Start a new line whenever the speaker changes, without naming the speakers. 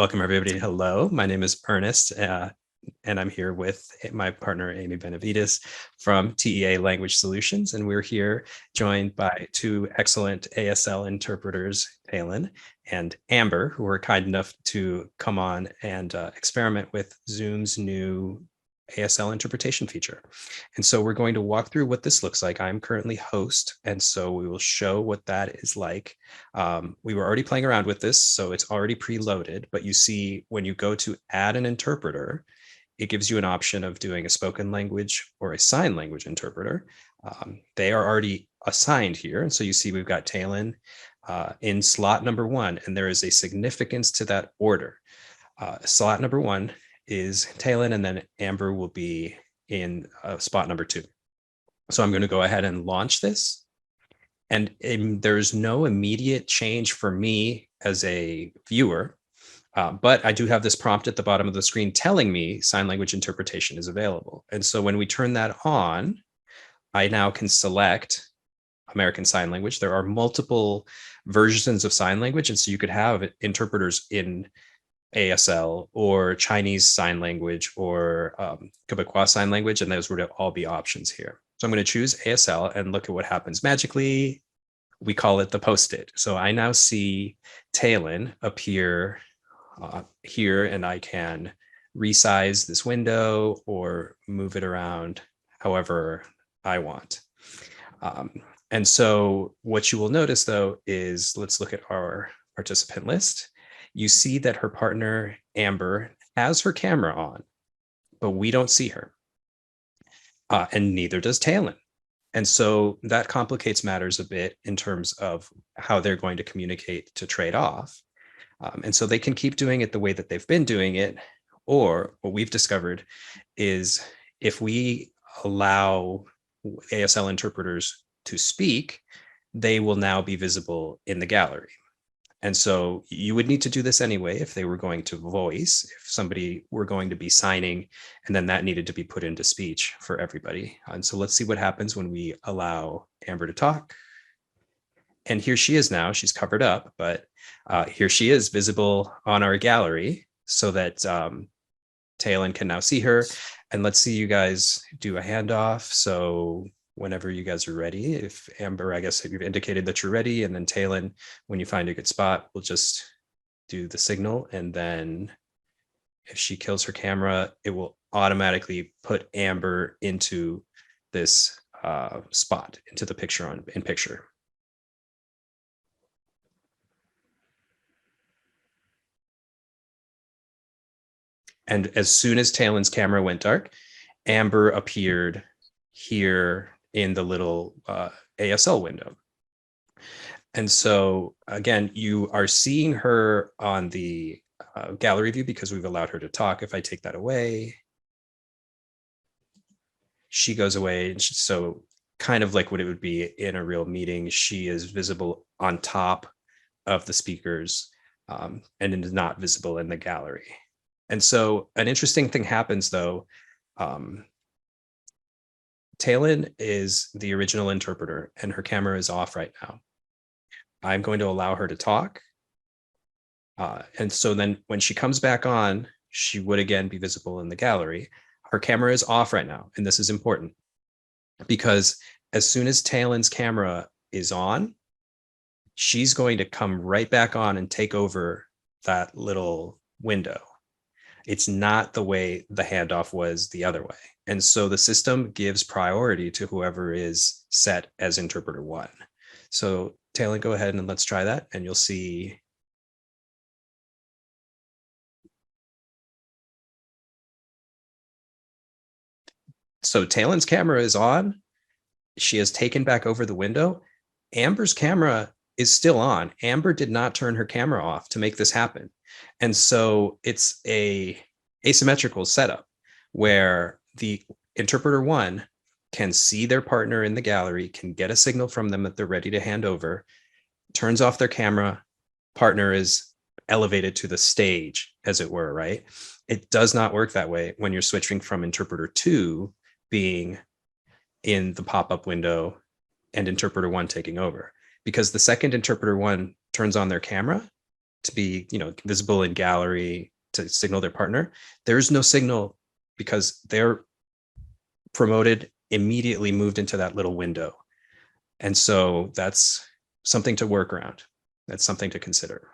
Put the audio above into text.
Welcome, everybody. Hello, my name is Ernest, and I'm here with my partner, Amy Benavides from TEA Language Solutions. And we're here joined by two excellent ASL interpreters, Tailyn and Amber, who were kind enough to come on and experiment with Zoom's new ASL interpretation feature. And so we're going to walk through what this looks like. I'm currently host, and so we will show what that is like. We were already playing around with this, so it's already preloaded, but you see when you go to add an interpreter, it gives you an option of doing a spoken language or a sign language interpreter. They are already assigned here. And so you see we've got Tailyn in slot number 1, and there is a significance to that order. Slot number 1 is Tailyn, and then Amber will be in spot number 2. So I'm going to go ahead and launch this. And there's no immediate change for me as a viewer, but I do have this prompt at the bottom of the screen telling me sign language interpretation is available. And so when we turn that on, I now can select American Sign Language. There are multiple versions of sign language, and so you could have interpreters in ASL or Chinese Sign Language or Quebecois Sign Language, and those would all be options here. So I'm going to choose ASL and look at what happens magically. We call it the post-it. So I now see Tailyn appear here, and I can resize this window or move it around however I want. And so what you will notice, though, is let's look at our participant list. You see that her partner, Amber, has her camera on, but we don't see her. And neither does Tailyn. And so that complicates matters a bit in terms of how they're going to communicate to trade off. And so they can keep doing it the way that they've been doing it. Or what we've discovered is if we allow ASL interpreters to speak, they will now be visible in the gallery. And so you would need to do this anyway if they were going to voice, if somebody were going to be signing, and then that needed to be put into speech for everybody. And so let's see what happens when we allow Amber to talk. And here she is now. She's covered up, but here she is visible on our gallery so that Tailyn can now see her. And let's see you guys do a handoff. So whenever you guys are ready, if Amber, I guess you've indicated that you're ready, and then Tailyn, when you find a good spot, we'll just do the signal. And then if she kills her camera, it will automatically put Amber into this spot, into the picture in picture. And as soon as Tailyn's camera went dark, Amber appeared here in the little ASL window. And so again, you are seeing her on the gallery view because we've allowed her to talk. If I take that away, she goes away. And so kind of like what it would be in a real meeting, she is visible on top of the speakers and it is not visible in the gallery. And so an interesting thing happens though. Tailyn is the original interpreter and her camera is off right now. I'm going to allow her to talk. And so then when she comes back on, she would again be visible in the gallery. Her camera is off right now. And this is important because as soon as Tailyn's camera is on, she's going to come right back on and take over that little window. It's not the way the handoff was the other way. And so the system gives priority to whoever is set as interpreter 1. So Tailyn, go ahead and let's try that. And you'll see. So Tailyn's camera is on. She has taken back over the window. Amber's camera is still on. Amber did not turn her camera off to make this happen. And so it's a asymmetrical setup where the interpreter 1 can see their partner in the gallery, can get a signal from them that they're ready to hand over, turns off their camera, partner is elevated to the stage, as it were, right? It does not work that way when you're switching from interpreter 2 being in the pop-up window and interpreter 1 taking over. Because the second interpreter 1 turns on their camera, to be, visible in gallery to signal their partner. There's no signal because they're promoted, immediately moved into that little window. And so that's something to work around. That's something to consider.